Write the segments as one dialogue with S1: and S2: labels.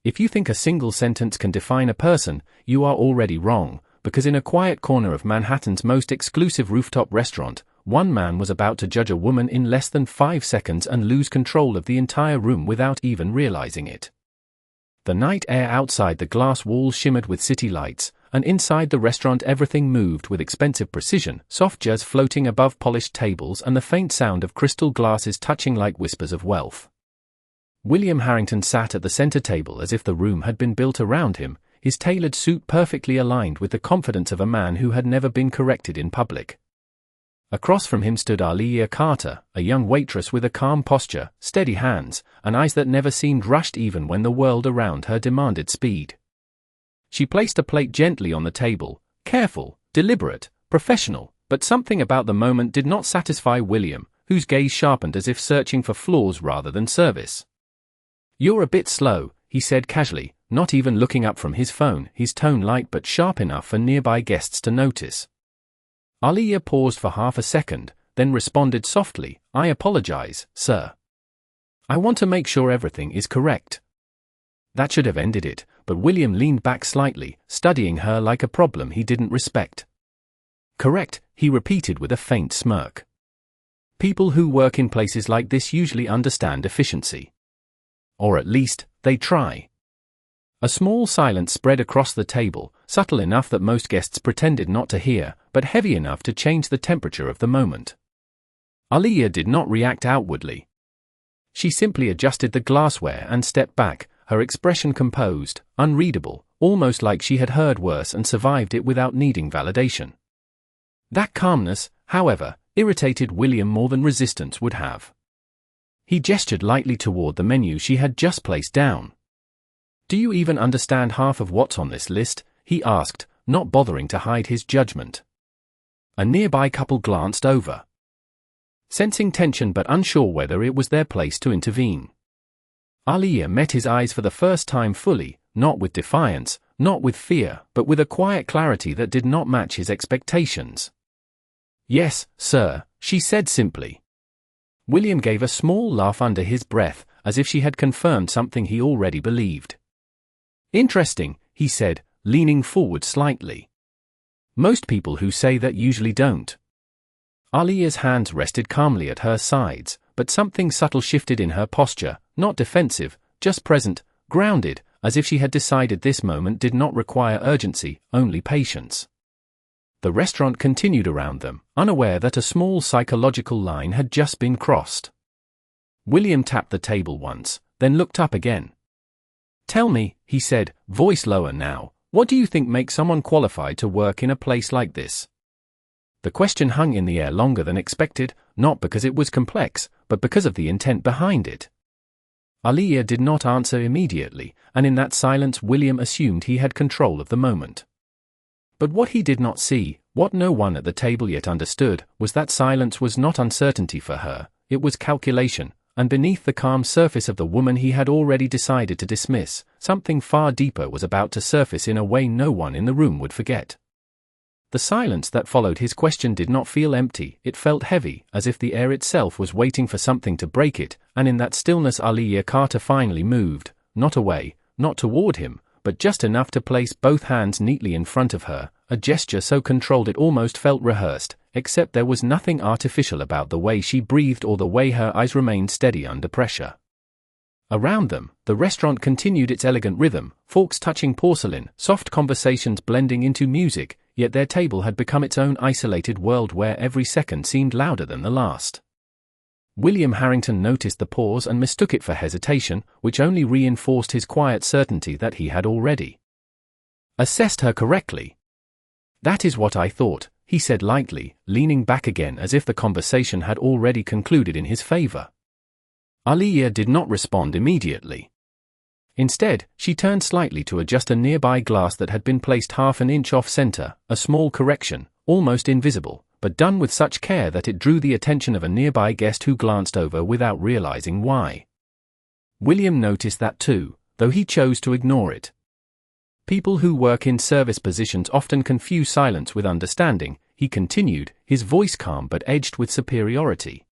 S1: If you think a single sentence can define a person, you are already wrong, because in a quiet corner of Manhattan's most exclusive rooftop restaurant, one man was about to judge a woman in less than 5 seconds and lose control of the entire room without even realizing it. The night air outside the glass walls shimmered with city lights, and inside the restaurant everything moved with expensive precision, soft jazz floating above polished tables and the faint sound of crystal glasses touching like whispers of wealth. William Harrington sat at the center table as if the room had been built around him, his tailored suit perfectly aligned with the confidence of a man who had never been corrected in public. Across from him stood Aaliyah Carter, a young waitress with a calm posture, steady hands, and eyes that never seemed rushed even when the world around her demanded speed. She placed a plate gently on the table, careful, deliberate, professional, but something about the moment did not satisfy William, whose gaze sharpened as if searching for flaws rather than service. "You're a bit slow," he said casually, not even looking up from his phone, his tone light but sharp enough for nearby guests to notice. Aaliyah paused for half a second, then responded softly, "I apologize, sir. I want to make sure everything is correct." That should have ended it, but William leaned back slightly, studying her like a problem he didn't respect. "Correct," he repeated with a faint smirk. "People who work in places like this usually understand efficiency. Or at least, they try." A small silence spread across the table, subtle enough that most guests pretended not to hear, but heavy enough to change the temperature of the moment. Aaliyah did not react outwardly. She simply adjusted the glassware and stepped back, her expression composed, unreadable, almost like she had heard worse and survived it without needing validation. That calmness, however, irritated William more than resistance would have. He gestured lightly toward the menu she had just placed down. "Do you even understand half of what's on this list?" he asked, not bothering to hide his judgment. A nearby couple glanced over, sensing tension but unsure whether it was their place to intervene. Aaliyah met his eyes for the first time fully, not with defiance, not with fear, but with a quiet clarity that did not match his expectations. "Yes, sir," she said simply. William gave a small laugh under his breath, as if she had confirmed something he already believed. "Interesting," he said, leaning forward slightly. "Most people who say that usually don't." Aaliyah's hands rested calmly at her sides, but something subtle shifted in her posture, not defensive, just present, grounded, as if she had decided this moment did not require urgency, only patience. The restaurant continued around them, unaware that a small psychological line had just been crossed. William tapped the table once, then looked up again. "Tell me," he said, voice lower now, "what do you think makes someone qualified to work in a place like this?" The question hung in the air longer than expected, not because it was complex, but because of the intent behind it. Aaliyah did not answer immediately, and in that silence William assumed he had control of the moment. But what he did not see, what no one at the table yet understood, was that silence was not uncertainty for her, it was calculation, and beneath the calm surface of the woman he had already decided to dismiss, something far deeper was about to surface in a way no one in the room would forget. The silence that followed his question did not feel empty, it felt heavy, as if the air itself was waiting for something to break it, and in that stillness Aaliyah Carter finally moved, not away, not toward him, but just enough to place both hands neatly in front of her, a gesture so controlled it almost felt rehearsed, except there was nothing artificial about the way she breathed or the way her eyes remained steady under pressure. Around them, the restaurant continued its elegant rhythm, forks touching porcelain, soft conversations blending into music, yet their table had become its own isolated world where every second seemed louder than the last. William Harrington noticed the pause and mistook it for hesitation, which only reinforced his quiet certainty that he had already assessed her correctly. "That is what I thought," he said lightly, leaning back again as if the conversation had already concluded in his favor. Aaliyah did not respond immediately. Instead, she turned slightly to adjust a nearby glass that had been placed half an inch off-center, a small correction, almost invisible, but done with such care that it drew the attention of a nearby guest who glanced over without realizing why. William noticed that too, though he chose to ignore it. People who work in service positions often confuse silence with understanding, he continued, his voice calm but edged with superiority.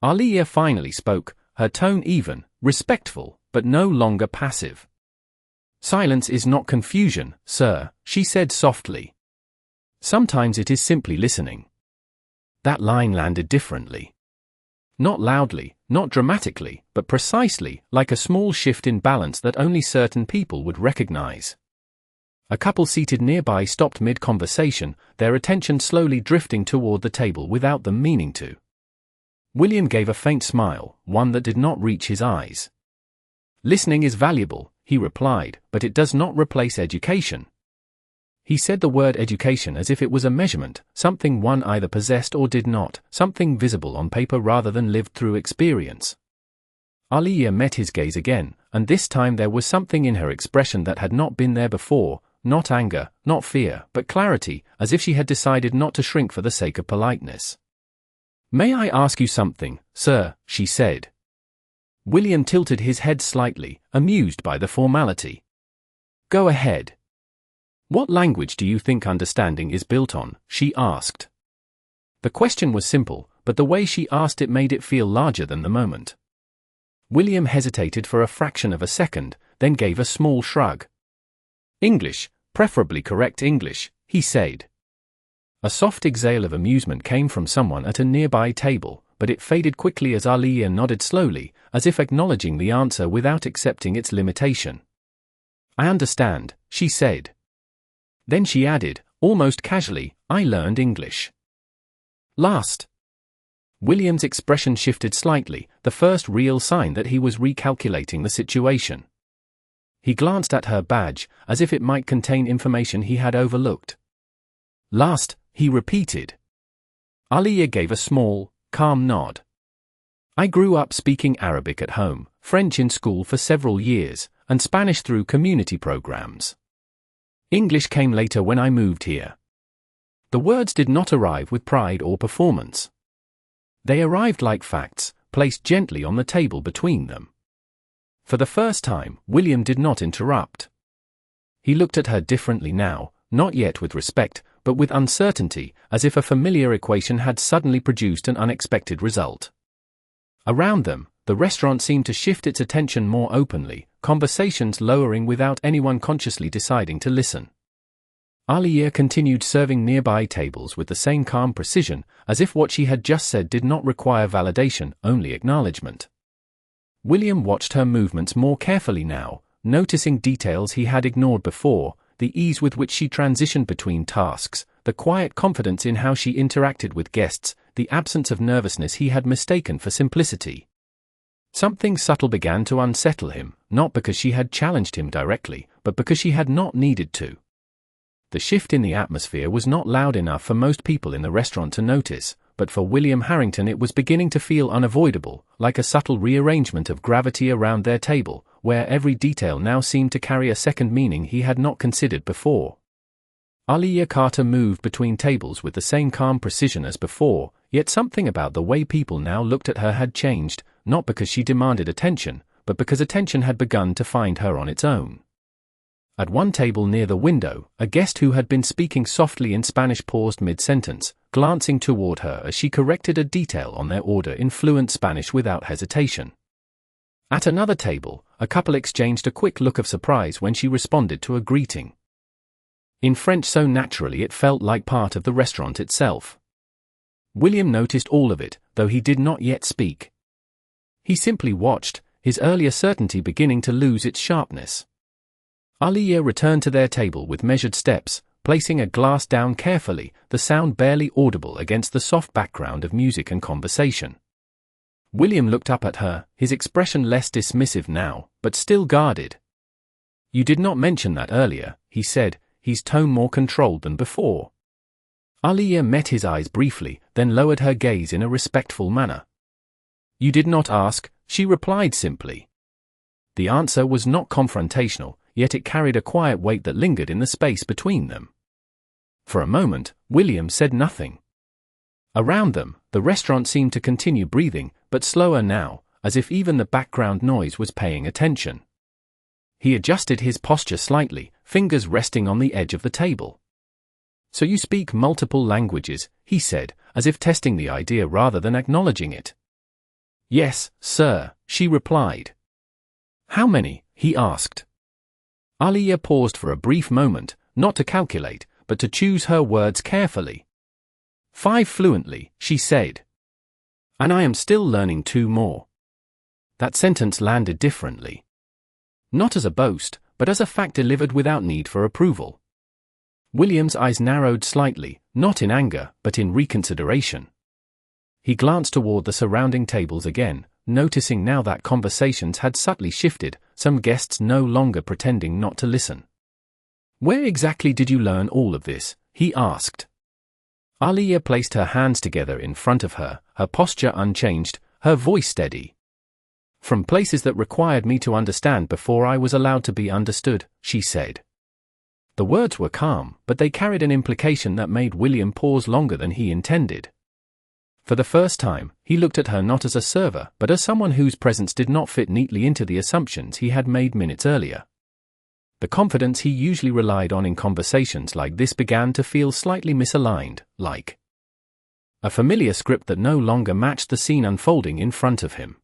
S1: Aaliyah finally spoke, her tone even, respectful, but no longer passive. Silence is not confusion, sir, she said softly. Sometimes it is simply listening. That line landed differently. Not loudly, not dramatically, but precisely, like a small shift in balance that only certain people would recognize. A couple seated nearby stopped mid-conversation, their attention slowly drifting toward the table without them meaning to. William gave a faint smile, one that did not reach his eyes. Listening is valuable, he replied, but it does not replace education. He said the word education as if it was a measurement, something one either possessed or did not, something visible on paper rather than lived through experience. Aliyah met his gaze again, and this time there was something in her expression that had not been there before, not anger, not fear, but clarity, as if she had decided not to shrink for the sake of politeness. "May I ask you something, sir?" she said. William tilted his head slightly, amused by the formality. "Go ahead." "What language do you think understanding is built on?" she asked. The question was simple, but the way she asked it made it feel larger than the moment. William hesitated for a fraction of a second, then gave a small shrug. "English, preferably correct English," he said. A soft exhale of amusement came from someone at a nearby table, but it faded quickly as Aliyah nodded slowly, as if acknowledging the answer without accepting its limitation. "I understand," she said. Then she added, almost casually, "I learned English last." William's expression shifted slightly, the first real sign that he was recalculating the situation. He glanced at her badge, as if it might contain information he had overlooked. "Last," he repeated. Aliyah gave a small, calm nod. "I grew up speaking Arabic at home, French in school for several years, and Spanish through community programs. English came later when I moved here." The words did not arrive with pride or performance. They arrived like facts, placed gently on the table between them. For the first time, William did not interrupt. He looked at her differently now, not yet with respect, but with uncertainty, as if a familiar equation had suddenly produced an unexpected result. Around them, the restaurant seemed to shift its attention more openly, conversations lowering without anyone consciously deciding to listen. Aliyah continued serving nearby tables with the same calm precision, as if what she had just said did not require validation, only acknowledgement. William watched her movements more carefully now, noticing details he had ignored before, the ease with which she transitioned between tasks, the quiet confidence in how she interacted with guests, the absence of nervousness he had mistaken for simplicity. Something subtle began to unsettle him, not because she had challenged him directly, but because she had not needed to. The shift in the atmosphere was not loud enough for most people in the restaurant to notice, but for William Harrington it was beginning to feel unavoidable, like a subtle rearrangement of gravity around their table, where every detail now seemed to carry a second meaning he had not considered before. Aliyah Carter moved between tables with the same calm precision as before, yet something about the way people now looked at her had changed, not because she demanded attention, but because attention had begun to find her on its own. At one table near the window, a guest who had been speaking softly in Spanish paused mid-sentence, glancing toward her as she corrected a detail on their order in fluent Spanish without hesitation. At another table, a couple exchanged a quick look of surprise when she responded to a greeting in French so naturally it felt like part of the restaurant itself. William noticed all of it, though he did not yet speak. He simply watched, his earlier certainty beginning to lose its sharpness. Aliyah returned to their table with measured steps, placing a glass down carefully, the sound barely audible against the soft background of music and conversation. William looked up at her, his expression less dismissive now, but still guarded. "You did not mention that earlier," he said, his tone more controlled than before. Aliyah met his eyes briefly, then lowered her gaze in a respectful manner. "You did not ask," she replied simply. The answer was not confrontational, yet it carried a quiet weight that lingered in the space between them. For a moment, William said nothing. Around them, the restaurant seemed to continue breathing, but slower now, as if even the background noise was paying attention. He adjusted his posture slightly, fingers resting on the edge of the table. "So you speak multiple languages," he said, as if testing the idea rather than acknowledging it. "Yes, sir," she replied. "How many?" he asked. Aliyah paused for a brief moment, not to calculate, but to choose her words carefully. 5 fluently, she said. And I am still learning 2 more. That sentence landed differently. Not as a boast, but as a fact delivered without need for approval. William's eyes narrowed slightly, not in anger, but in reconsideration. He glanced toward the surrounding tables again, noticing now that conversations had subtly shifted, some guests no longer pretending not to listen. Where exactly did you learn all of this? He asked. Aliyah placed her hands together in front of her, her posture unchanged, her voice steady. From places that required me to understand before I was allowed to be understood, she said. The words were calm, but they carried an implication that made William pause longer than he intended. For the first time, he looked at her not as a server, but as someone whose presence did not fit neatly into the assumptions he had made minutes earlier. The confidence he usually relied on in conversations like this began to feel slightly misaligned, like a familiar script that no longer matched the scene unfolding in front of him.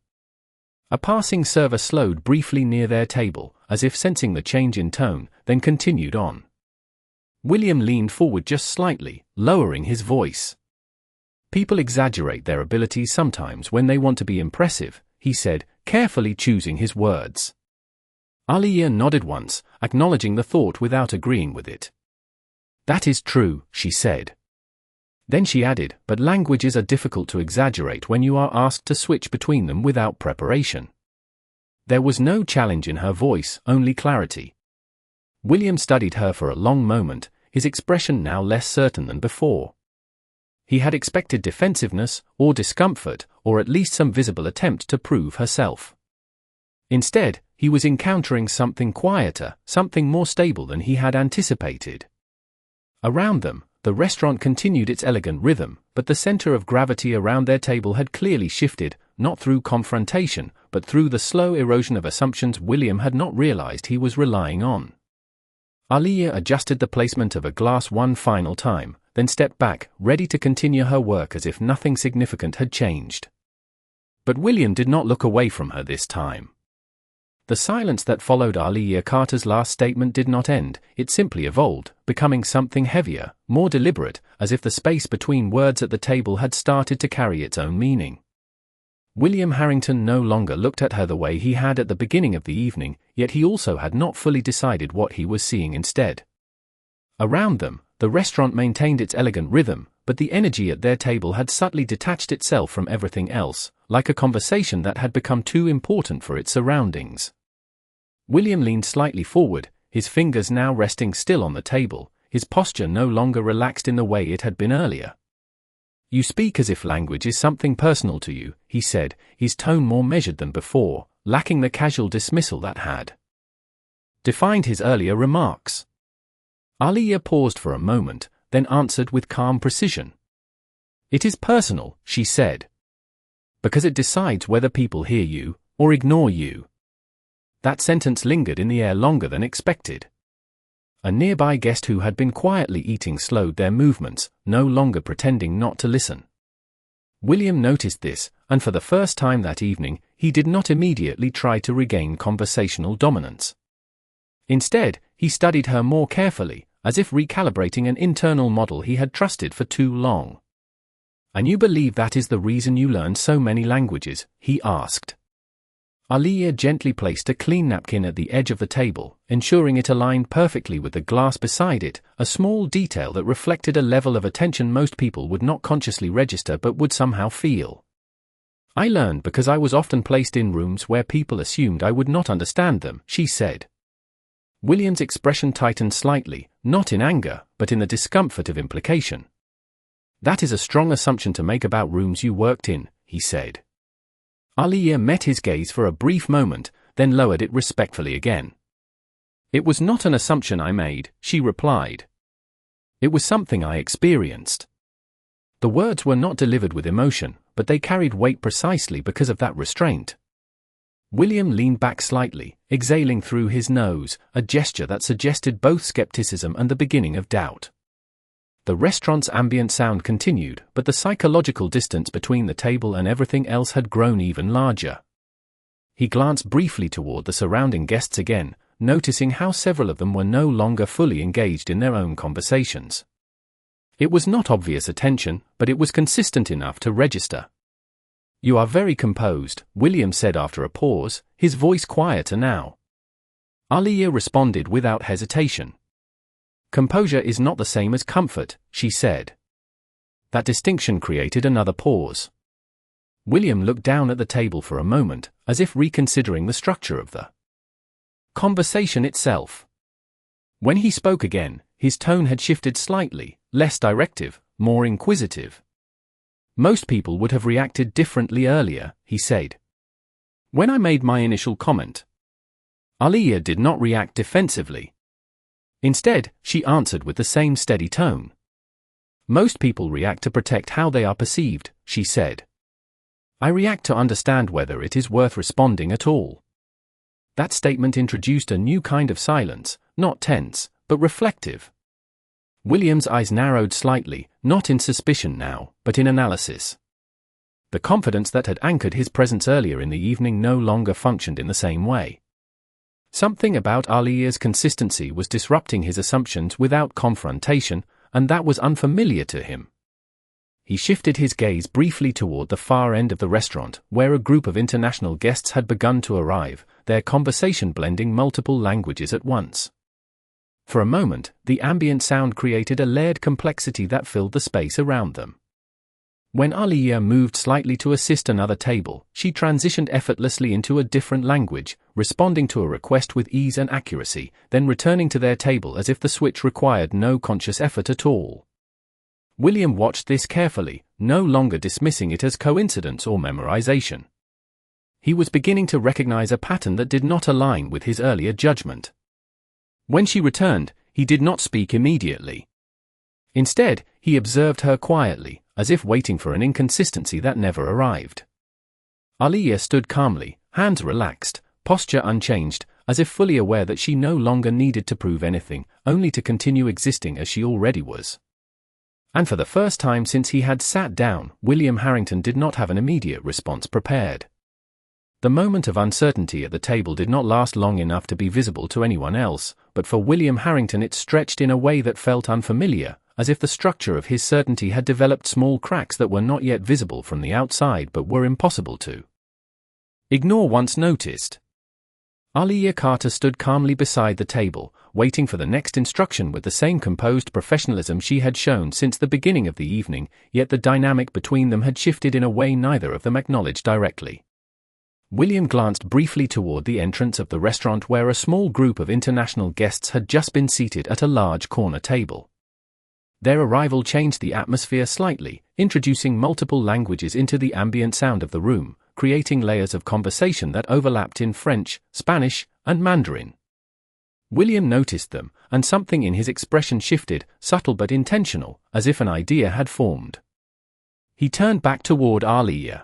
S1: A passing server slowed briefly near their table, as if sensing the change in tone, then continued on. William leaned forward just slightly, lowering his voice. People exaggerate their abilities sometimes when they want to be impressive, he said, carefully choosing his words. Aliyah nodded once, acknowledging the thought without agreeing with it. That is true, she said. Then she added, but languages are difficult to exaggerate when you are asked to switch between them without preparation. There was no challenge in her voice, only clarity. William studied her for a long moment, his expression now less certain than before. He had expected defensiveness, or discomfort, or at least some visible attempt to prove herself. Instead, he was encountering something quieter, something more stable than he had anticipated. Around them, the restaurant continued its elegant rhythm, but the center of gravity around their table had clearly shifted, not through confrontation, but through the slow erosion of assumptions William had not realized he was relying on. Aliyah adjusted the placement of a glass one final time, then stepped back, ready to continue her work as if nothing significant had changed. But William did not look away from her this time. The silence that followed Aliyah Carter's last statement did not end, it simply evolved, becoming something heavier, more deliberate, as if the space between words at the table had started to carry its own meaning. William Harrington no longer looked at her the way he had at the beginning of the evening, yet he also had not fully decided what he was seeing instead. Around them, the restaurant maintained its elegant rhythm, but the energy at their table had subtly detached itself from everything else, like a conversation that had become too important for its surroundings. William leaned slightly forward, his fingers now resting still on the table, his posture no longer relaxed in the way it had been earlier. You speak as if language is something personal to you, he said, his tone more measured than before, lacking the casual dismissal that had defined his earlier remarks. Aliyah paused for a moment, then answered with calm precision. It is personal, she said. Because it decides whether people hear you, or ignore you. That sentence lingered in the air longer than expected. A nearby guest who had been quietly eating slowed their movements, no longer pretending not to listen. William noticed this, and for the first time that evening, he did not immediately try to regain conversational dominance. Instead, he studied her more carefully, as if recalibrating an internal model he had trusted for too long. And you believe that is the reason you learned so many languages? He asked. Aliyah gently placed a clean napkin at the edge of the table, ensuring it aligned perfectly with the glass beside it, a small detail that reflected a level of attention most people would not consciously register but would somehow feel. I learned because I was often placed in rooms where people assumed I would not understand them, she said. William's expression tightened slightly, not in anger, but in the discomfort of implication. That is a strong assumption to make about rooms you worked in, he said. Aliyah met his gaze for a brief moment, then lowered it respectfully again. It was not an assumption I made, she replied. It was something I experienced. The words were not delivered with emotion, but they carried weight precisely because of that restraint. William leaned back slightly, exhaling through his nose, a gesture that suggested both skepticism and the beginning of doubt. The restaurant's ambient sound continued, but the psychological distance between the table and everything else had grown even larger. He glanced briefly toward the surrounding guests again, noticing how several of them were no longer fully engaged in their own conversations. It was not obvious attention, but it was consistent enough to register. "You are very composed," William said after a pause, his voice quieter now. Aliyah responded without hesitation. "Composure is not the same as comfort," she said. That distinction created another pause. William looked down at the table for a moment, as if reconsidering the structure of the conversation itself. When he spoke again, his tone had shifted slightly, less directive, more inquisitive. "Most people would have reacted differently earlier," he said. "When I made my initial comment." Aliyah did not react defensively. Instead, she answered with the same steady tone. "Most people react to protect how they are perceived," she said. "I react to understand whether it is worth responding at all." That statement introduced a new kind of silence, not tense, but reflective. William's eyes narrowed slightly, not in suspicion now, but in analysis. The confidence that had anchored his presence earlier in the evening no longer functioned in the same way. Something about Aliyah's consistency was disrupting his assumptions without confrontation, and that was unfamiliar to him. He shifted his gaze briefly toward the far end of the restaurant, where a group of international guests had begun to arrive, their conversation blending multiple languages at once. For a moment, the ambient sound created a layered complexity that filled the space around them. When Aliyah moved slightly to assist another table, she transitioned effortlessly into a different language, responding to a request with ease and accuracy, then returning to their table as if the switch required no conscious effort at all. William watched this carefully, no longer dismissing it as coincidence or memorization. He was beginning to recognize a pattern that did not align with his earlier judgment. When she returned, he did not speak immediately. Instead, he observed her quietly, as if waiting for an inconsistency that never arrived. Aliyah stood calmly, hands relaxed, posture unchanged, as if fully aware that she no longer needed to prove anything, only to continue existing as she already was. And for the first time since he had sat down, William Harrington did not have an immediate response prepared. The moment of uncertainty at the table did not last long enough to be visible to anyone else, but for William Harrington it stretched in a way that felt unfamiliar, as if the structure of his certainty had developed small cracks that were not yet visible from the outside but were impossible to ignore once noticed. Aliyah Carter stood calmly beside the table, waiting for the next instruction with the same composed professionalism she had shown since the beginning of the evening, yet the dynamic between them had shifted in a way neither of them acknowledged directly. William glanced briefly toward the entrance of the restaurant where a small group of international guests had just been seated at a large corner table. Their arrival changed the atmosphere slightly, introducing multiple languages into the ambient sound of the room, creating layers of conversation that overlapped in French, Spanish, and Mandarin. William noticed them, and something in his expression shifted, subtle but intentional, as if an idea had formed. He turned back toward Aliyah.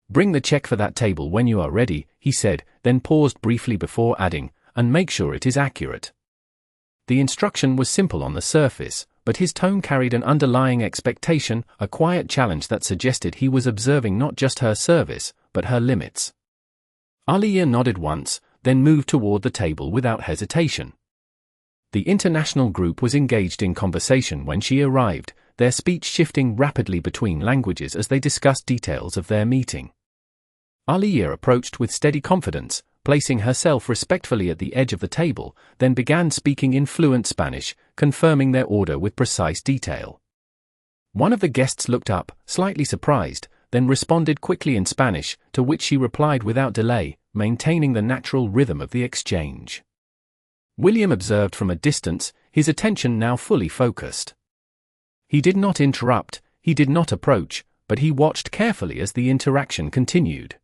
S1: "Bring the check for that table when you are ready," he said, then paused briefly before adding, "and make sure it is accurate." The instruction was simple on the surface, but his tone carried an underlying expectation, a quiet challenge that suggested he was observing not just her service, but her limits. Aliyah nodded once, then moved toward the table without hesitation. The international group was engaged in conversation when she arrived, their speech shifting rapidly between languages as they discussed details of their meeting. Aliyah approached with steady confidence, placing herself respectfully at the edge of the table, then began speaking in fluent Spanish, confirming their order with precise detail. One of the guests looked up, slightly surprised, then responded quickly in Spanish, to which she replied without delay, maintaining the natural rhythm of the exchange. William observed from a distance, his attention now fully focused. He did not interrupt, he did not approach, but he watched carefully as the interaction continued.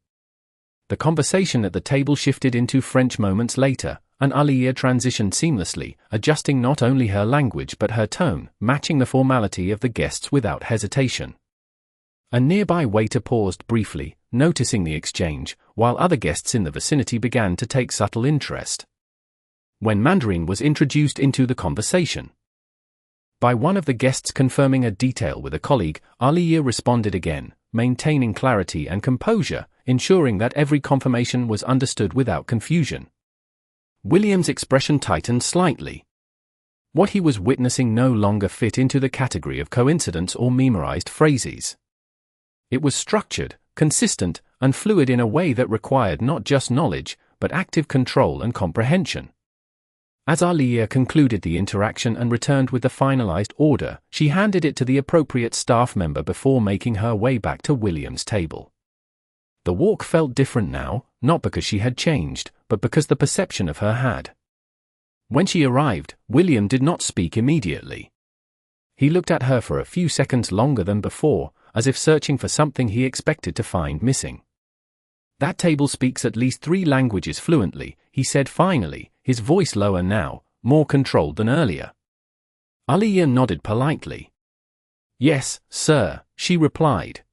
S1: The conversation at the table shifted into French moments later, and Aliyah transitioned seamlessly, adjusting not only her language but her tone, matching the formality of the guests without hesitation. A nearby waiter paused briefly, noticing the exchange, while other guests in the vicinity began to take subtle interest. When Mandarin was introduced into the conversation, by one of the guests confirming a detail with a colleague, Aliyah responded again, maintaining clarity and composure, ensuring that every confirmation was understood without confusion. William's expression tightened slightly. What he was witnessing no longer fit into the category of coincidence or memorized phrases. It was structured, consistent, and fluid in a way that required not just knowledge, but active control and comprehension. As Aliyah concluded the interaction and returned with the finalized order, she handed it to the appropriate staff member before making her way back to William's table. The walk felt different now, not because she had changed, but because the perception of her had. When she arrived, William did not speak immediately. He looked at her for a few seconds longer than before, as if searching for something he expected to find missing. "That table speaks at least 3 languages fluently," he said finally, his voice lower now, more controlled than earlier. Aliyah nodded politely. "Yes, sir," she replied.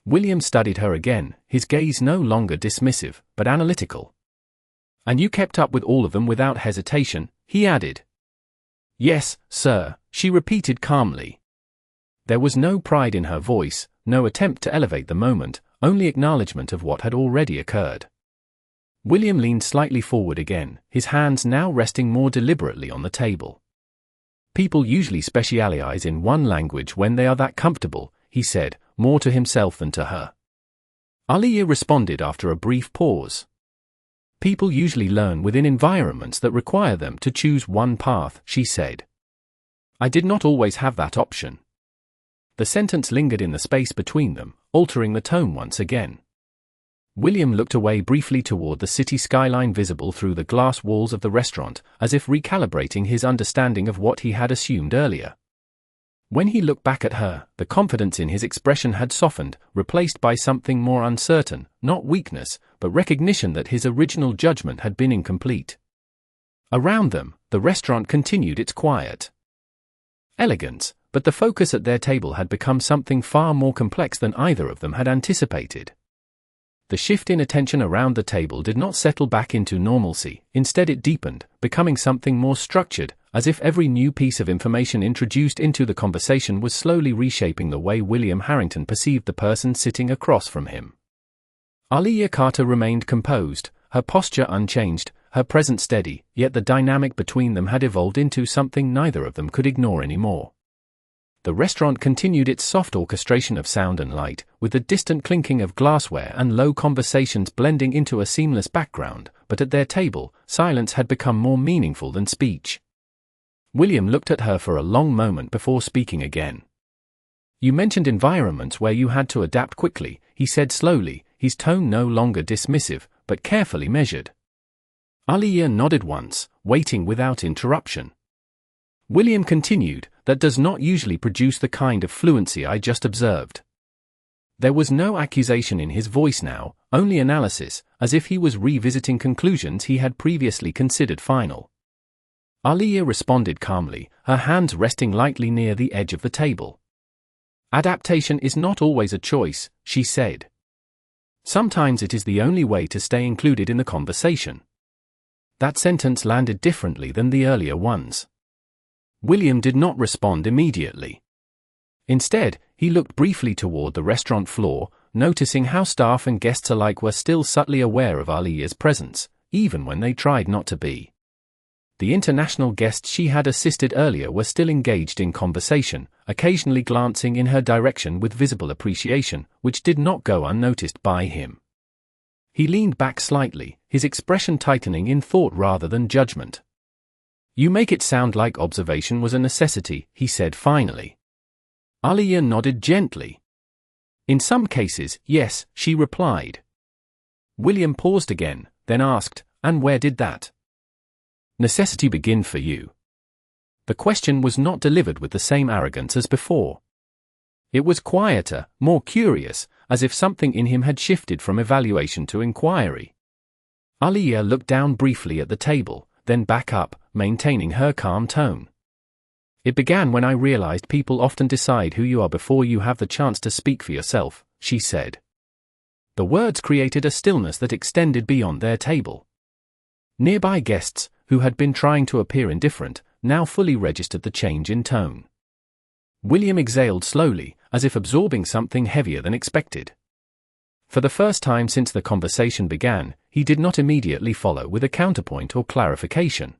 S1: William studied her again, his gaze no longer dismissive, but analytical. "And you kept up with all of them without hesitation," he added. "Yes, sir," she repeated calmly. There was no pride in her voice, no attempt to elevate the moment, only acknowledgement of what had already occurred. William leaned slightly forward again, his hands now resting more deliberately on the table. "People usually specialize in one language when they are that comfortable," he said, more to himself than to her. Aliyah responded after a brief pause. "People usually learn within environments that require them to choose one path," she said. "I did not always have that option." The sentence lingered in the space between them, altering the tone once again. William looked away briefly toward the city skyline visible through the glass walls of the restaurant, as if recalibrating his understanding of what he had assumed earlier. When he looked back at her, the confidence in his expression had softened, replaced by something more uncertain, not weakness, but recognition that his original judgment had been incomplete. Around them, the restaurant continued its quiet elegance, but the focus at their table had become something far more complex than either of them had anticipated. The shift in attention around the table did not settle back into normalcy, instead it deepened, becoming something more structured, as if every new piece of information introduced into the conversation was slowly reshaping the way William Harrington perceived the person sitting across from him. Aliyah Carter remained composed, her posture unchanged, her presence steady, yet the dynamic between them had evolved into something neither of them could ignore anymore. The restaurant continued its soft orchestration of sound and light, with the distant clinking of glassware and low conversations blending into a seamless background, but at their table, silence had become more meaningful than speech. William looked at her for a long moment before speaking again. "You mentioned environments where you had to adapt quickly," he said slowly, his tone no longer dismissive, but carefully measured. Aliyah nodded once, waiting without interruption. William continued, "That does not usually produce the kind of fluency I just observed." There was no accusation in his voice now, only analysis, as if he was revisiting conclusions he had previously considered final. Aliyah responded calmly, her hands resting lightly near the edge of the table. "Adaptation is not always a choice," she said. "Sometimes it is the only way to stay included in the conversation." That sentence landed differently than the earlier ones. William did not respond immediately. Instead, he looked briefly toward the restaurant floor, noticing how staff and guests alike were still subtly aware of Aliyah's presence, even when they tried not to be. The international guests she had assisted earlier were still engaged in conversation, occasionally glancing in her direction with visible appreciation, which did not go unnoticed by him. He leaned back slightly, his expression tightening in thought rather than judgment. "You make it sound like observation was a necessity," he said finally. Aliyah nodded gently. "In some cases, yes," she replied. William paused again, then asked, "And where did that necessity begin for you?" The question was not delivered with the same arrogance as before. It was quieter, more curious, as if something in him had shifted from evaluation to inquiry. Aliyah looked down briefly at the table, then back up, maintaining her calm tone. "It began when I realized people often decide who you are before you have the chance to speak for yourself," she said. The words created a stillness that extended beyond their table. Nearby guests, who had been trying to appear indifferent, now fully registered the change in tone. William exhaled slowly, as if absorbing something heavier than expected. For the first time since the conversation began, he did not immediately follow with a counterpoint or clarification.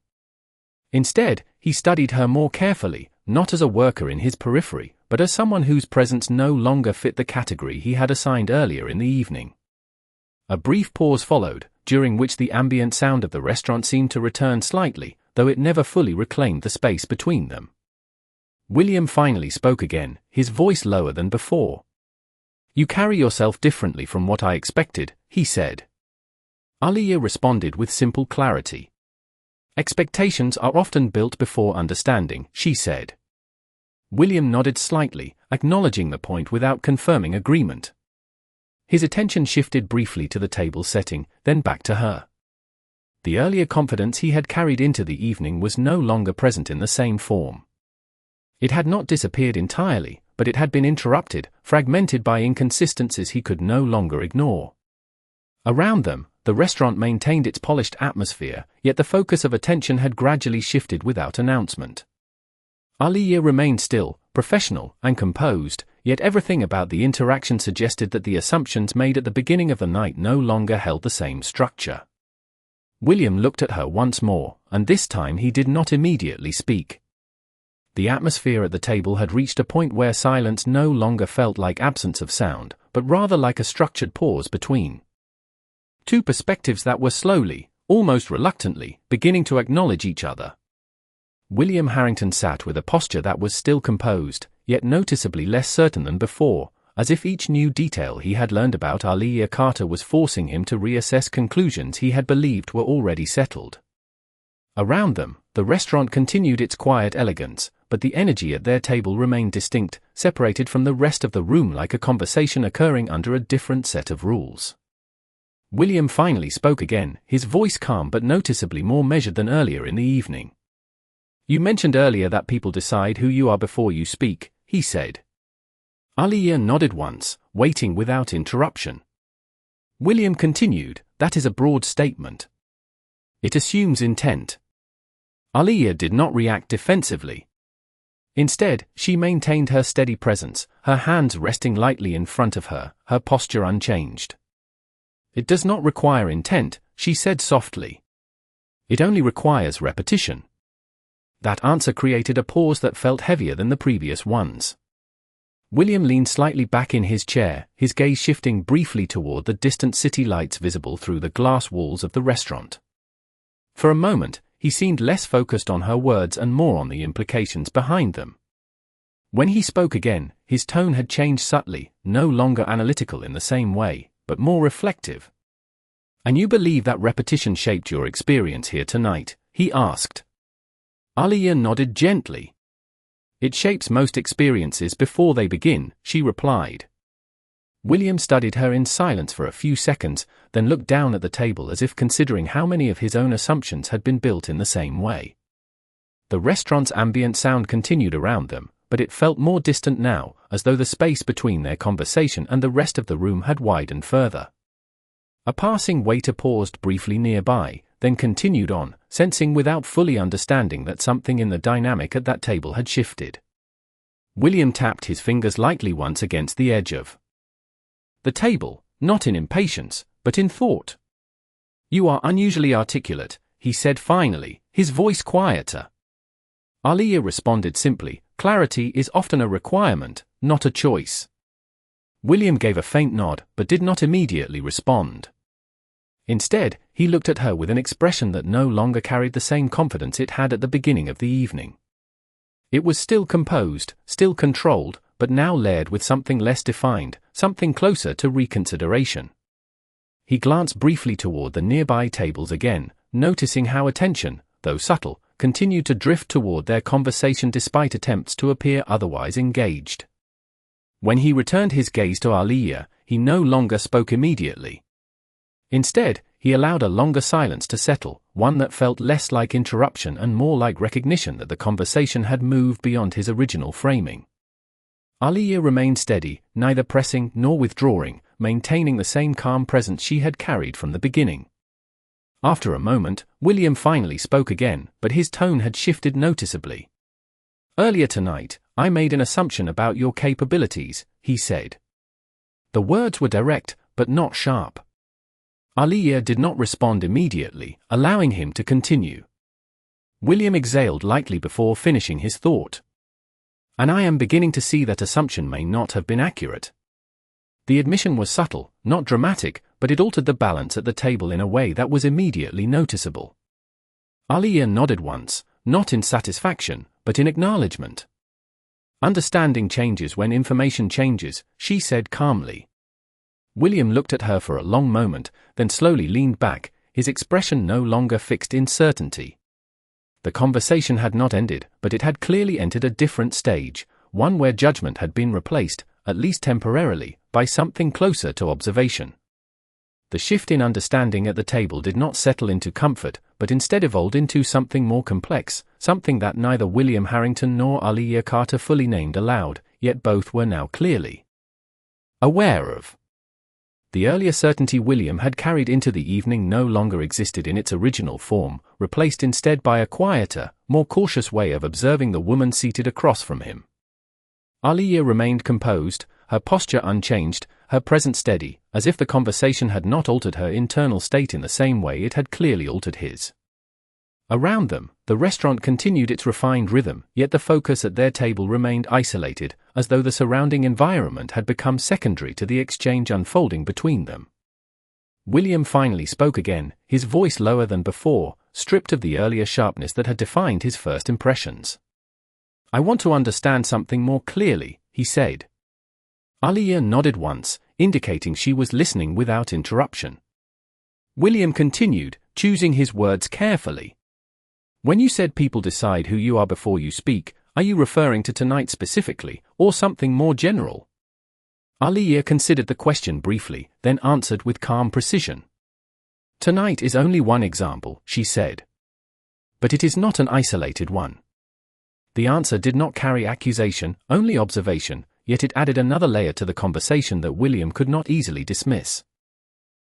S1: Instead, he studied her more carefully, not as a worker in his periphery, but as someone whose presence no longer fit the category he had assigned earlier in the evening. A brief pause followed, during which the ambient sound of the restaurant seemed to return slightly, though it never fully reclaimed the space between them. William finally spoke again, his voice lower than before. "You carry yourself differently from what I expected," he said. Aliyah responded with simple clarity. "Expectations are often built before understanding," she said. William nodded slightly, acknowledging the point without confirming agreement. His attention shifted briefly to the table setting, then back to her. The earlier confidence he had carried into the evening was no longer present in the same form. It had not disappeared entirely, but it had been interrupted, fragmented by inconsistencies he could no longer ignore. Around them, the restaurant maintained its polished atmosphere, yet the focus of attention had gradually shifted without announcement. Aliyah remained still, professional, and composed, yet everything about the interaction suggested that the assumptions made at the beginning of the night no longer held the same structure. William looked at her once more, and this time he did not immediately speak. The atmosphere at the table had reached a point where silence no longer felt like absence of sound, but rather like a structured pause between two perspectives that were slowly, almost reluctantly, beginning to acknowledge each other. William Harrington sat with a posture that was still composed, yet noticeably less certain than before, as if each new detail he had learned about Aliyah Carter was forcing him to reassess conclusions he had believed were already settled. Around them, the restaurant continued its quiet elegance, but the energy at their table remained distinct, separated from the rest of the room like a conversation occurring under a different set of rules. William finally spoke again, his voice calm but noticeably more measured than earlier in the evening. "You mentioned earlier that people decide who you are before you speak," he said. Aliyah nodded once, waiting without interruption. William continued, "That is a broad statement. It assumes intent." Aliyah did not react defensively. Instead, she maintained her steady presence, her hands resting lightly in front of her, her posture unchanged. "It does not require intent," she said softly. "It only requires repetition." That answer created a pause that felt heavier than the previous ones. William leaned slightly back in his chair, his gaze shifting briefly toward the distant city lights visible through the glass walls of the restaurant. For a moment, he seemed less focused on her words and more on the implications behind them. When he spoke again, his tone had changed subtly, no longer analytical in the same way, but more reflective. "And you believe that repetition shaped your experience here tonight?" he asked. Aliyah nodded gently. "It shapes most experiences before they begin," she replied. William studied her in silence for a few seconds, then looked down at the table as if considering how many of his own assumptions had been built in the same way. The restaurant's ambient sound continued around them, but it felt more distant now, as though the space between their conversation and the rest of the room had widened further. A passing waiter paused briefly nearby, then continued on, sensing without fully understanding that something in the dynamic at that table had shifted. William tapped his fingers lightly once against the edge of the table, not in impatience, but in thought. "You are unusually articulate," he said finally, his voice quieter. Aliyah responded simply, "Clarity is often a requirement, not a choice." William gave a faint nod, but did not immediately respond. Instead, he looked at her with an expression that no longer carried the same confidence it had at the beginning of the evening. It was still composed, still controlled, but now layered with something less defined, something closer to reconsideration. He glanced briefly toward the nearby tables again, noticing how attention, though subtle, continued to drift toward their conversation despite attempts to appear otherwise engaged. When he returned his gaze to Aliyah, he no longer spoke immediately. Instead, he allowed a longer silence to settle, one that felt less like interruption and more like recognition that the conversation had moved beyond his original framing. Aliyah remained steady, neither pressing nor withdrawing, maintaining the same calm presence she had carried from the beginning. After a moment, William finally spoke again, but his tone had shifted noticeably. "Earlier tonight, I made an assumption about your capabilities," he said. The words were direct, but not sharp. Aliyah did not respond immediately, allowing him to continue. William exhaled lightly before finishing his thought. And I am beginning to see that assumption may not have been accurate. The admission was subtle, not dramatic, but it altered the balance at the table in a way that was immediately noticeable. Aliyah nodded once, not in satisfaction, but in acknowledgement. Understanding changes when information changes, she said calmly. William looked at her for a long moment, then slowly leaned back, his expression no longer fixed in certainty. The conversation had not ended, but it had clearly entered a different stage, one where judgment had been replaced, at least temporarily, by something closer to observation. The shift in understanding at the table did not settle into comfort, but instead evolved into something more complex, something that neither William Harrington nor Aliyah Carter fully named aloud, yet both were now clearly aware of. The earlier certainty William had carried into the evening no longer existed in its original form, replaced instead by a quieter, more cautious way of observing the woman seated across from him. Aliyah remained composed, her posture unchanged, her presence steady, as if the conversation had not altered her internal state in the same way it had clearly altered his. Around them, the restaurant continued its refined rhythm, yet the focus at their table remained isolated, as though the surrounding environment had become secondary to the exchange unfolding between them. William finally spoke again, his voice lower than before, stripped of the earlier sharpness that had defined his first impressions. I want to understand something more clearly, he said. Aliyah nodded once, indicating she was listening without interruption. William continued, choosing his words carefully. When you said people decide who you are before you speak, are you referring to tonight specifically, or something more general? Aliyah considered the question briefly, then answered with calm precision. Tonight is only one example, she said. But it is not an isolated one. The answer did not carry accusation, only observation, yet it added another layer to the conversation that William could not easily dismiss.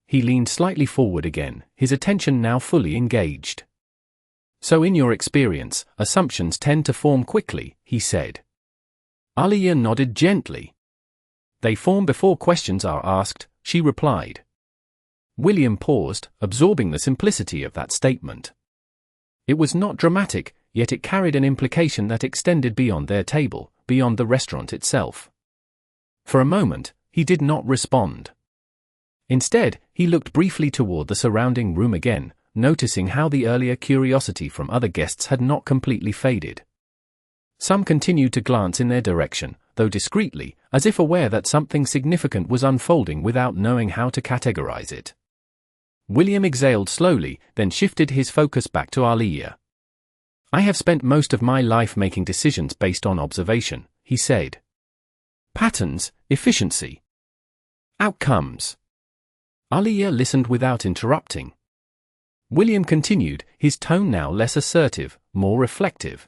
S1: He leaned slightly forward again, his attention now fully engaged. So in your experience, assumptions tend to form quickly, he said. Aliyah nodded gently. They form before questions are asked, she replied. William paused, absorbing the simplicity of that statement. It was not dramatic, yet it carried an implication that extended beyond their table, beyond the restaurant itself. For a moment, he did not respond. Instead, he looked briefly toward the surrounding room again, noticing how the earlier curiosity from other guests had not completely faded. Some continued to glance in their direction, though discreetly, as if aware that something significant was unfolding without knowing how to categorize it. William exhaled slowly, then shifted his focus back to Aliyah. I have spent most of my life making decisions based on observation, he said. Patterns, efficiency, outcomes. Aliyah listened without interrupting. William continued, his tone now less assertive, more reflective.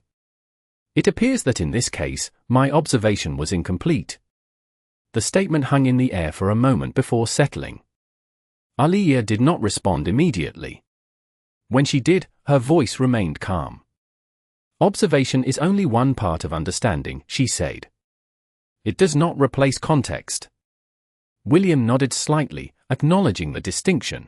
S1: It appears that in this case, my observation was incomplete. The statement hung in the air for a moment before settling. Aliyah did not respond immediately. When she did, her voice remained calm. Observation is only one part of understanding, she said. It does not replace context. William nodded slightly, acknowledging the distinction.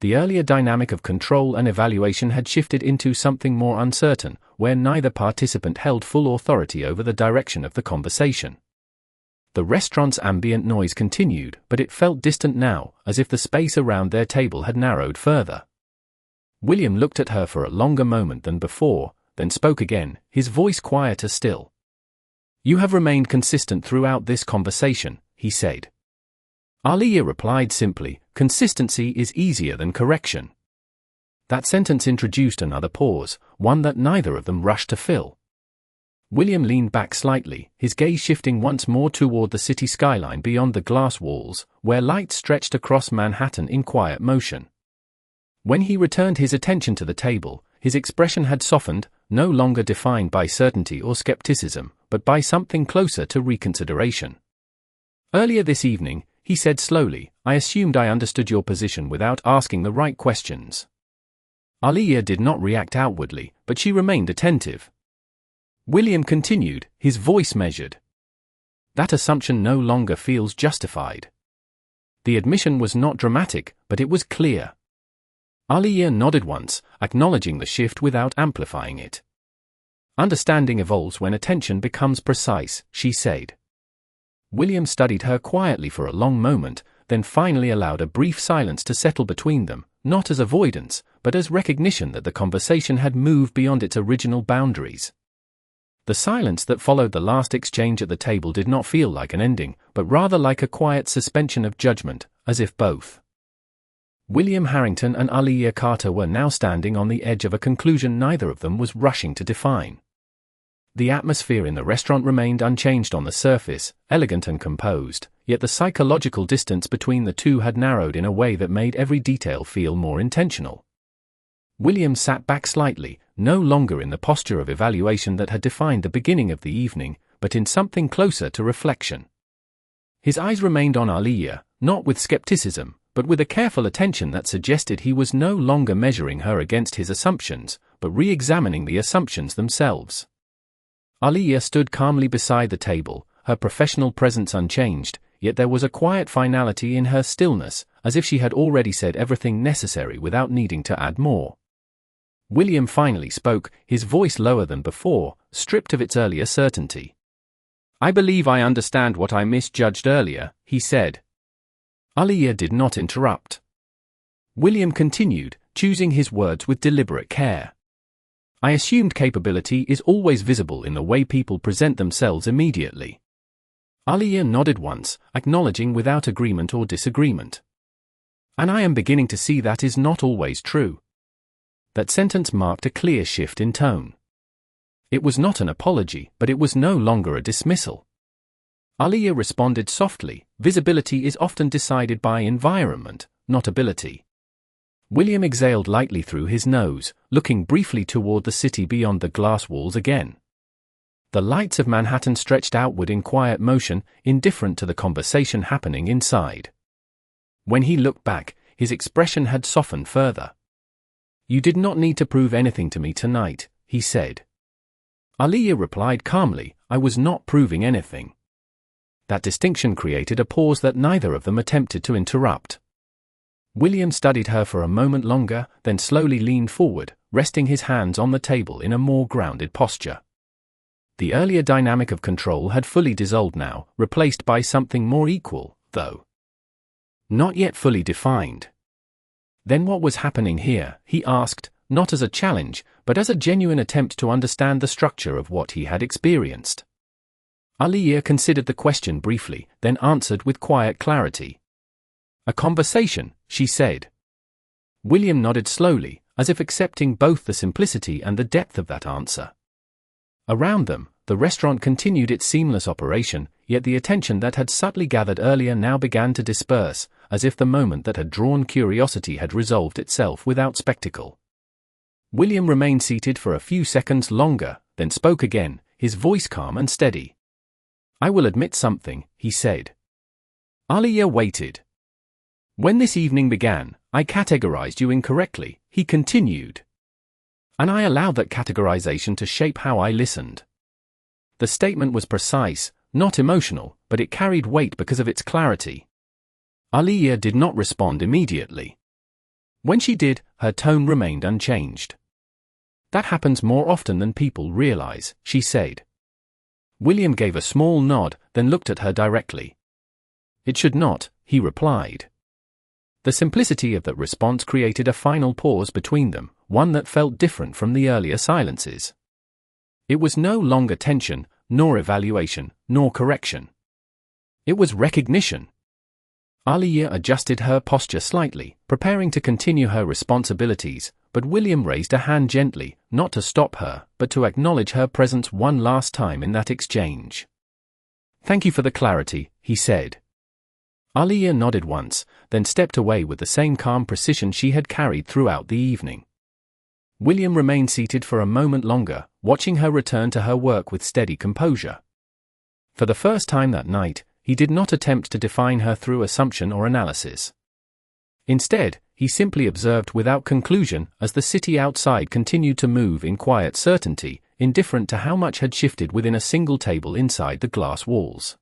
S1: The earlier dynamic of control and evaluation had shifted into something more uncertain, where neither participant held full authority over the direction of the conversation. The restaurant's ambient noise continued, but it felt distant now, as if the space around their table had narrowed further. William looked at her for a longer moment than before, then spoke again, his voice quieter still. You have remained consistent throughout this conversation, he said. Aliyah replied simply, consistency is easier than correction. That sentence introduced another pause, one that neither of them rushed to fill. William leaned back slightly, his gaze shifting once more toward the city skyline beyond the glass walls, where light stretched across Manhattan in quiet motion. When he returned his attention to the table, his expression had softened, no longer defined by certainty or skepticism, but by something closer to reconsideration. Earlier this evening, he said slowly, I assumed I understood your position without asking the right questions. Aliyah did not react outwardly, but she remained attentive. William continued, his voice measured. That assumption no longer feels justified. The admission was not dramatic, but it was clear. Aliyah nodded once, acknowledging the shift without amplifying it. Understanding evolves when attention becomes precise, she said. William studied her quietly for a long moment, then finally allowed a brief silence to settle between them, not as avoidance, but as recognition that the conversation had moved beyond its original boundaries. The silence that followed the last exchange at the table did not feel like an ending, but rather like a quiet suspension of judgment, as if both William Harrington and Aliyah Carter were now standing on the edge of a conclusion neither of them was rushing to define. The atmosphere in the restaurant remained unchanged on the surface, elegant and composed, yet the psychological distance between the two had narrowed in a way that made every detail feel more intentional. William sat back slightly, no longer in the posture of evaluation that had defined the beginning of the evening, but in something closer to reflection. His eyes remained on Aliyah, not with skepticism, but with a careful attention that suggested he was no longer measuring her against his assumptions, but re-examining the assumptions themselves. Aliyah stood calmly beside the table, her professional presence unchanged, yet there was a quiet finality in her stillness, as if she had already said everything necessary without needing to add more. William finally spoke, his voice lower than before, stripped of its earlier certainty. "I believe I understand what I misjudged earlier," he said. Aliyah did not interrupt. William continued, choosing his words with deliberate care. "I assumed capability is always visible in the way people present themselves immediately." Aliyah nodded once, acknowledging without agreement or disagreement. "And I am beginning to see that is not always true." That sentence marked a clear shift in tone. It was not an apology, but it was no longer a dismissal. Aliyah responded softly, "Visibility is often decided by environment, not ability." William exhaled lightly through his nose, looking briefly toward the city beyond the glass walls again. The lights of Manhattan stretched outward in quiet motion, indifferent to the conversation happening inside. When he looked back, his expression had softened further. "You did not need to prove anything to me tonight," he said. Aliyah replied calmly, "I was not proving anything." That distinction created a pause that neither of them attempted to interrupt. William studied her for a moment longer, then slowly leaned forward, resting his hands on the table in a more grounded posture. The earlier dynamic of control had fully dissolved now, replaced by something more equal, though not yet fully defined. "Then what was happening here?" he asked, not as a challenge, but as a genuine attempt to understand the structure of what he had experienced. Aliyah considered the question briefly, then answered with quiet clarity. "A conversation," she said. William nodded slowly, as if accepting both the simplicity and the depth of that answer. Around them, the restaurant continued its seamless operation, yet the attention that had subtly gathered earlier now began to disperse, as if the moment that had drawn curiosity had resolved itself without spectacle. William remained seated for a few seconds longer, then spoke again, his voice calm and steady. "I will admit something," he said. Aliyah waited. "When this evening began, I categorized you incorrectly," he continued. "And I allowed that categorization to shape how I listened." The statement was precise, not emotional, but it carried weight because of its clarity. Aliyah did not respond immediately. When she did, her tone remained unchanged. "That happens more often than people realize," she said. William gave a small nod, then looked at her directly. "It should not," he replied. The simplicity of that response created a final pause between them, one that felt different from the earlier silences. It was no longer tension, nor evaluation, nor correction. It was recognition. Aliyah adjusted her posture slightly, preparing to continue her responsibilities, but William raised a hand gently, not to stop her, but to acknowledge her presence one last time in that exchange. "Thank you for the clarity," he said. Aliyah nodded once, then stepped away with the same calm precision she had carried throughout the evening. William remained seated for a moment longer, watching her return to her work with steady composure. For the first time that night, he did not attempt to define her through assumption or analysis. Instead, he simply observed without conclusion as the city outside continued to move in quiet certainty, indifferent to how much had shifted within a single table inside the glass walls.